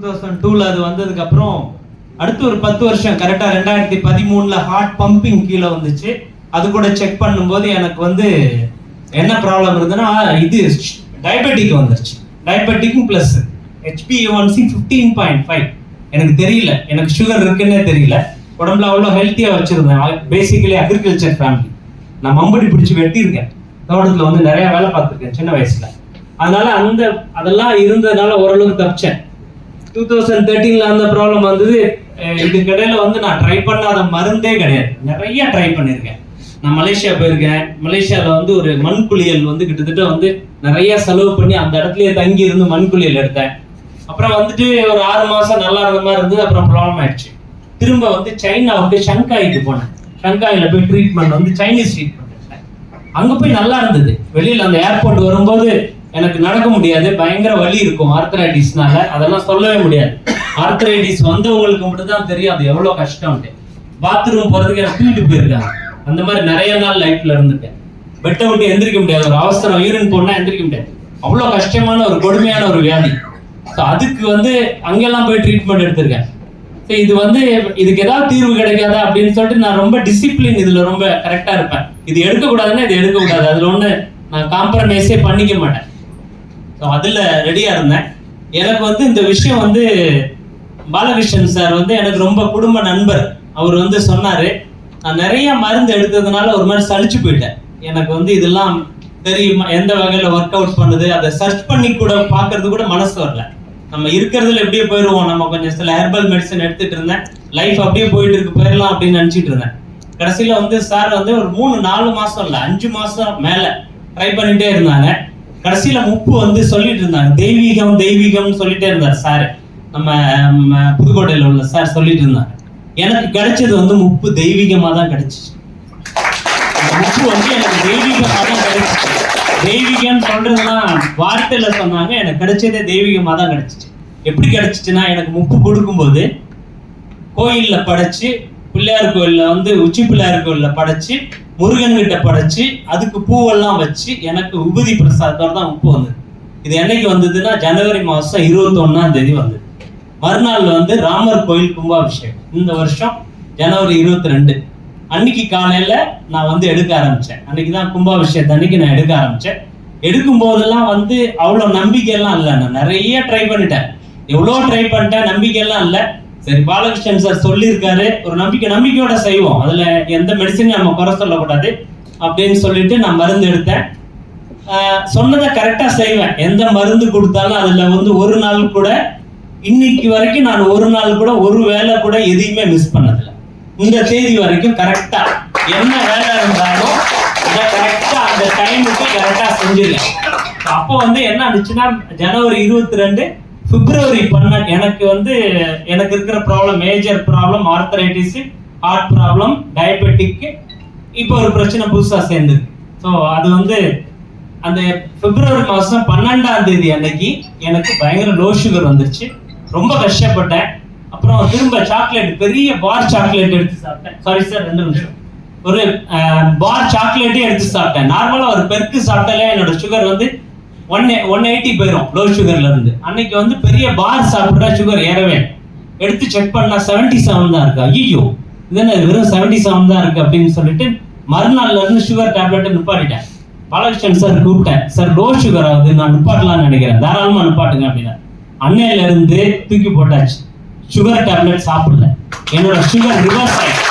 2002 அது வந்ததுக்கு அப்புறம் அடுத்து ஒரு 10 வருஷம் கரெக்டா 2013 ஹார்ட் பம்பிங் கீழே வந்துச்சு. அது கூட செக் பண்ணும்போது எனக்கு வந்து என்ன ப்ராப்ளம் இருந்ததுன்னா இது டயபெட்டிக் வந்துருச்சு. டயபெட்டிக்கும் பிளஸ் HbA1c 15.5. எனக்கு தெரியல, எனக்கு சுகர் இருக்குன்னே தெரியல. உடம்புல அவ்வளோ ஹெல்த்தியா வச்சிருந்தேன். Basically agriculture family. நான் மம்படி பிடிச்சி வெட்டியிருக்கேன். தோட்டத்தில் வந்து நிறைய வேலை பார்த்துருக்கேன் சின்ன வயசுல. அதனால அதெல்லாம் இருந்ததுனால ஓரளவுக்கு தப்பிச்சேன். 2013 அந்த ப்ராப்ளம் வந்தது. இதுக்கு இடையில வந்து நான் ட்ரை பண்ணாத மருந்தே கிடையாது. நிறைய ட்ரை பண்ணியிருக்கேன். நான் மலேசியா போயிருக்கேன். மலேசியாவில் வந்து ஒரு மண் குளியல் வந்து கிட்டத்தட்ட வந்து நிறைய செலவு பண்ணி அந்த இடத்துலயே தங்கி இருந்து மண் குளியல் எடுத்தேன். அப்புறம் வந்துட்டு ஒரு 6 மாசம் நல்லா இருந்த மாதிரி இருந்தது. அப்புறம் ப்ராப்ளம் ஆயிடுச்சு. திரும்ப வந்து சைனாவுக்கு ஷங்காய்க்கு போனேன். ஷங்காயில போய் ட்ரீட்மெண்ட் வந்து சைனீஸ் ட்ரீட்மெண்ட் எடுத்தேன். அங்க போய் நல்லா இருந்தது. வெளியில அந்த ஏர்போர்ட் வரும்போது எனக்கு நடக்க முடியாது, பயங்கர வலி இருக்கும் ஆர்த்தரைட்டிஸ்னால. அதெல்லாம் சொல்லவே முடியாது. ஆர்த்தரைட்டிஸ் வந்தவங்களுக்கு மட்டும் தான் தெரியும் அது எவ்வளவு கஷ்டம்ட்டு. பாத்ரூம் போறதுக்கு எனக்கு தூக்கிட்டு போயிருக்காங்க. அந்த மாதிரி நிறைய நாள் லைஃப்ல இருந்துட்டேன். பெட்டை விட்டு எந்திரிக்க முடியாது. ஒரு அவசரம் யூரின் போனா எந்திரிக்க முடியாது. அவ்வளவு கஷ்டமான ஒரு கொடுமையான ஒரு வியாதி. அதுக்கு வந்து அங்கெல்லாம் போய் ட்ரீட்மெண்ட் எடுத்திருக்கேன். இது வந்து இதுக்கு ஏதாவது தீர்வு கிடைக்காதா அப்படின்னு சொல்லிட்டு நான் ரொம்ப டிசிப்ளின் இதுல ரொம்ப கரெக்டா இருப்பேன். இது எடுக்கக்கூடாதுன்னா இது எடுக்கக்கூடாது, அதுல ஒண்ணு நான் காம்ப்ரமைஸே பண்ணிக்க மாட்டேன். அதுல ரெடியா இருந்தேன். எனக்கு வந்து இந்த விஷயம் வந்து பாலகிருஷ்ணன் சார் வந்து எனக்கு ரொம்ப குடும்ப நண்பர். அவர் வந்து சொன்னாரு, நான் நிறைய மருந்து எடுத்ததுனால ஒரு மாதிரி சலிச்சு போயிட்டேன். எனக்கு வந்து இதெல்லாம் தெரியுமா, எந்த வகையில ஒர்க் அவுட் பண்ணுது, அதை சர்ச் பண்ணி கூட பாக்குறது கூட மனசு வரல. நம்ம இருக்கிறதுல எப்படியே போயிடுவோம். நம்ம கொஞ்சம் சில ஹெர்பல் மெடிசன் எடுத்துட்டு இருந்தேன். லைஃப் அப்படியே போயிட்டு இருக்கு, போயிடலாம் அப்படின்னு நினைச்சிட்டு இருந்தேன். கடைசியில வந்து சார் வந்து ஒரு 3-4 மாசம் இல்ல 5 மாசம் மேல ட்ரை பண்ணிட்டே இருந்தாங்க. கடைசியில முப்பு வந்து சொல்லிட்டு இருந்தாங்க, தெய்வீகம் தெய்வீகம்னு சொல்லிட்டே இருந்தார் சார். நம்ம புதுக்கோட்டையில உள்ள சார் சொல்லிட்டு இருந்தாங்க. எனக்கு கிடைச்சது வந்து முப்பு தெய்வீகமா தான் கிடைச்சிச்சு. முப்பு வந்து எனக்கு தெய்வீகமா தான் கிடைச்சிச்சு. தெய்வீகம் சொல்றதுன்னா வார்த்தையில சொன்னாங்க, எனக்கு கிடைச்சதே தெய்வீகமா தான் கிடைச்சிச்சு. எப்படி கிடைச்சிச்சுன்னா, எனக்கு முப்பு கொடுக்கும்போது கோயில்ல படைச்சு, பிள்ளையார் கோயில்ல வந்து உச்சி பிள்ளையார் கோயில்ல படைச்சு, முருகன் கிட்ட படைச்சு, அதுக்கு பூவெல்லாம் வச்சு எனக்கு உபதி பிரசாதத்தோட தான் உப்பு வந்தது. இது என்னைக்கு வந்ததுன்னா ஜனவரி மாசம் 21ஆம் தேதி வந்தது. மறுநாள் வந்து ராமர் கோயில் கும்பாபிஷேகம். இந்த வருஷம் ஜனவரி 22 அன்னைக்கு காலையில நான் வந்து எடுக்க ஆரம்பிச்சேன். அன்னைக்குதான் கும்பாபிஷேகத்தை அன்னைக்கு நான் எடுக்க ஆரம்பிச்சேன். எடுக்கும் போதெல்லாம் வந்து அவ்வளவு நம்பிக்கை எல்லாம் இல்லை. நான் நிறைய ட்ரை பண்ணிட்டேன், எவ்வளவு ட்ரை பண்ணிட்டேன், நம்பிக்கை எல்லாம் இல்லை. சரி, பாலகிருஷ்ணன் சார் சொல்லியிருக்காரு, ஒரு நம்பிக்கையோட செய்வோம், அதுல எந்த மெடிசனையும் நம்ம குறை சொல்லக்கூடாது அப்படின்னு சொல்லிட்டு நான் மருந்து எடுத்தேன். சொன்னதை கரெக்டா செய்வேன். எந்த மருந்து கொடுத்தாலும் அதுல வந்து ஒரு நாள் கூட, இன்னைக்கு வரைக்கும் நான் ஒரு நாள் கூட ஒரு வேலை கூட எதையுமே மிஸ் பண்ணதில்லை. இந்த தேதி வரைக்கும் கரெக்டா என்ன வேலை இருந்தாலும் அதை கரெக்டா அந்த டைமுக்கு கரெக்டா செஞ்சிருக்கேன். அப்போ வந்து என்ன ஆச்சுன்னா, ஜனவரி 22 பிப்ரவரி 12 எனக்கு வந்து எனக்கு இருக்கிற problem, major problem arthritis, heart problem, diabetic, இப்போ ஒரு பிரச்சனை புதுசா சேர்ந்துருக்கு. ஸோ அது வந்து அந்த பிப்ரவரி மாசம் 12ஆம் தேதி அன்னைக்கு எனக்கு பயங்கர லோ சுகர் வந்துருச்சு. ரொம்ப கஷ்டப்பட்டேன். அப்புறம் திரும்ப சாக்லேட், பெரிய பார் சாக்லேட் எடுத்து சாப்பிட்டேன். சாரி சார், 2 நிமிஷம். ஒரு பார் சாக்லேட்டே எடுத்து சாப்பிட்டேன். நார்மலா ஒரு பெருக்கு சாப்பிட்டாலே என்னோட சுகர் வந்து 180 போயிடும் லோ சுகர்ல இருந்து. அன்னைக்கு வந்து பெரிய பார் சாப்பிட்டா சுகர் ஏறவே. எடுத்து செக் பண்ணா 77 தான் இருக்கு. ஐயோ, இது வெறும் 77 தான் இருக்கு அப்படின்னு சொல்லிட்டு மறுநாள்ல இருந்து சுகர் டேப்லெட்டை நிப்பாட்டிட்டேன். பாலகிருஷ்ணன் சார் கூப்பிட்டேன், சார் லோ சுகர் ஆகுது, நான் நிப்பாட்டலாம்னு நினைக்கிறேன், தாராளமா நிப்பாட்டுங்க அப்படின்னா. அன்னையில இருந்து தூக்கி போட்டாச்சு. சுகர் டேப்லெட் சாப்பிடல. என்னோட சுகர் ரிவர்ஸ் ஆயிடுச்சு.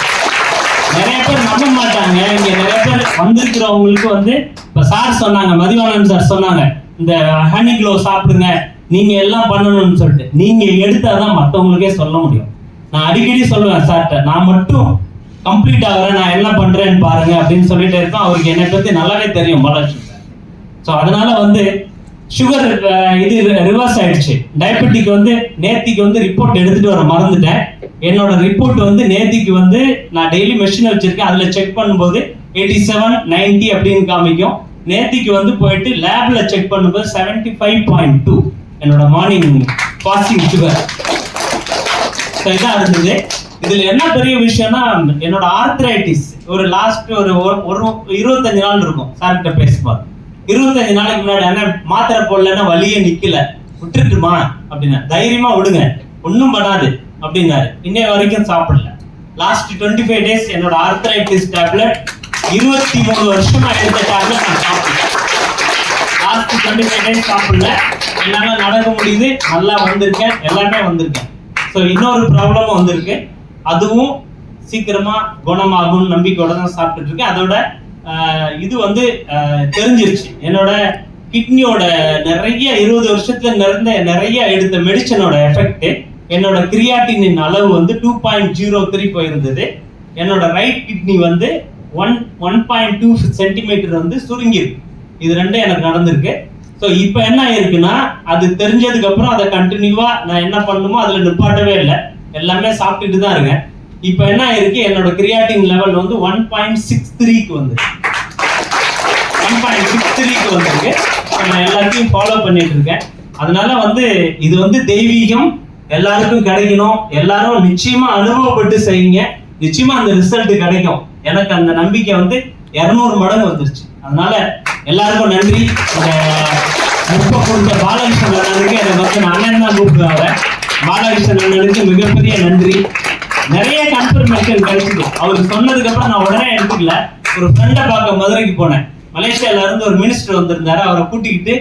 நிறைய பேர் நம்ப மாட்டாங்க. இங்க நிறைய பேர் வந்திருக்கிறவங்களுக்கு வந்து இப்ப சார் சொன்னாங்க, மதிவானன் சார் சொன்னாங்க, இந்த ஹனி க்ளோ சாப்பிடுங்க, நீங்க எல்லாம் பண்ணணும்னு சொல்லிட்டு. நீங்க எடுத்தாதான் மற்றவங்களுக்கே சொல்ல முடியும். நான் அடிக்கடி சொல்லுவேன் சார்ட்ட, நான் மட்டும் கம்ப்ளீட் ஆகிறேன், நான் என்ன பண்றேன்னு பாருங்க அப்படின்னு சொல்லிட்டு இருக்கோம். அவருக்கு என்னை பத்தி நல்லாவே தெரியும் பாலகிருஷ்ணன் சார். ஸோ அதனால வந்து சுகர் இது ரிவர்ஸ் ஆயிடுச்சு. டயபெட்டிக் வந்து நேத்திக்கு வந்து ரிப்போர்ட் எடுத்துட்டு வர மறந்துட்டேன். என்னோட ரிப்போர்ட் வந்து நேத்திக்கு வந்து நான் டெய்லி மெஷின் வச்சிருக்கேன், அதுல செக் பண்ணும்போது 87, 90 அப்படின்னு காமிக்கும். நேத்திக்கு வந்து போயிட்டு லேப்ல செக் பண்ணும்போது 75.2 என்னோட மார்னிங் ஃபாஸ்டிங் சுகர். இதான் இருந்தது. இதுல என்ன பெரிய விஷயம்னா, என்னோட ஆர்த்ரைட்டிஸ் ஒரு லாஸ்ட் ஒரு 25 நாள் இருக்கும் சார்கிட்ட பேசும்போது. 25 நாளைக்கு முன்னாடி என்ன மாத்திரை போடலன்னா வலியே நிக்கல, விட்டுட்டுமா அப்படின்னா, தைரியமா விடுங்க, ஒன்றும் பண்ணாது அப்படின்னாரு. இன்னைய வரைக்கும் சாப்பிடல. லாஸ்ட் 25 days என்னோட ஆர்த்ரைட்டிஸ் டேப்லெட் 23 வருஷமா எடுத்த டேப்லெட் நான் சாப்பிடல. லாஸ்ட் 25 days சாப்பிடல. எல்லாமே நடக்க முடியுது, நல்லா வந்திருக்கேன், எல்லாமே வந்திருக்கேன். ஸோ இன்னொரு ப்ராப்ளமும் வந்திருக்கு, அதுவும் சீக்கிரமா குணமாகும் நம்பிக்கையோட தான் சாப்பிட்டுட்டு இருக்கேன். அதோட இது வந்து தெரிஞ்சிருச்சு, என்னோட கிட்னியோட நிறைய 20 வருஷத்துல நிறைய எடுத்த மெடிசனோட எஃபெக்ட். என்னோட கிரியாட்டினின் அளவு வந்து 2.03 போயிருந்தது. என்னோட ரைட் கிட்னி வந்து 1.2 சென்டிமீட்டர் வந்து சுருங்கிருக்கு. இது ரெண்டும் எனக்கு நடந்திருக்கு. ஸோ இப்போ என்ன ஆயிருக்குன்னா, அது தெரிஞ்சதுக்கு அப்புறம் அதை கண்டினியூவா நான் என்ன பண்ணணுமோ அதுல நிப்பாட்டவே இல்லை, எல்லாமே சாப்பிட்டுட்டு தான் இருக்கேன். இப்போ என்ன ஆயிருக்கு, என்னோட கிரியாட்டின் லெவல் வந்து 1.63க்கு வந்து 1.63க்கு வந்திருக்கு. நான் எல்லாத்தையும் ஃபாலோ பண்ணிட்டு இருக்கேன். அதனால வந்து இது வந்து தெய்வீகம், எல்லாருக்கும் கிடைக்கணும். எல்லாரும் நிச்சயமா அனுபவப்பட்டு செய்யுங்க, நிச்சயமா அந்த ரிசல்ட் கிடைக்கும். எனக்கு அந்த நம்பிக்கை வந்து 200 மடங்கு வந்துருச்சு. அதனால எல்லாருக்கும் நன்றி. கொடுத்த பாலகிருஷ்ணன் அண்ணனுக்கு எனக்கு வந்து நான் அண்ணன் தான் கூப்பிடுவாங்க. பாலகிருஷ்ணன் அண்ணனுக்கு மிகப்பெரிய நன்றி. நிறைய கன்ஃபர்மேஷன் கிடைச்சது. அவருக்கு சொன்னதுக்கு அப்புறம் நான் உடனே எடுத்துக்கல. ஒரு ஃப்ரெண்டை பார்க்க மதுரைக்கு போனேன். மலேசியால இருந்து ஒரு மினிஸ்டர் வந்திருந்தாரு. அவரை கூட்டிக்கிட்டு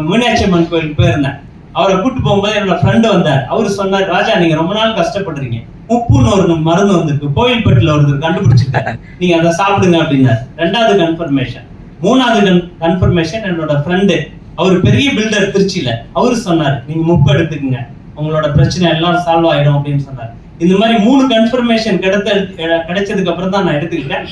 மீனாட்சி அம்மன் கோயிலுக்கு போயிருந்தேன். அவரை கூட்டு போகும்போது என்னோட ஃப்ரெண்டு வந்தார். அவரு சொன்னார், ராஜா நீங்க ரொம்ப நாள் கஷ்டப்படுறீங்க, உப்புன்னு ஒரு மருந்து வந்திருக்கு, கோயில்பட்டில் ஒருத்தர் கண்டுபிடிச்சிருக்காரு, நீங்க அதை சாப்பிடுங்க அப்படின்னாரு. 2வது கன்ஃபர்மேஷன். 3வது கன்ஃபர்மேஷன், என்னோட ஃப்ரெண்டு, அவர் பெரிய பில்டர் திருச்சியில, அவரு சொன்னார் நீங்க முப்பு எடுத்துக்குங்க, உங்களோட பிரச்சனை எல்லாம் சால்வ் ஆயிடும் அப்படின்னு சொன்னார். இந்த மாதிரி 3 கன்ஃபர்மேஷன் கிடைச்சதுக்கு அப்புறம் தான் நான் எடுத்துக்கிட்டேன்.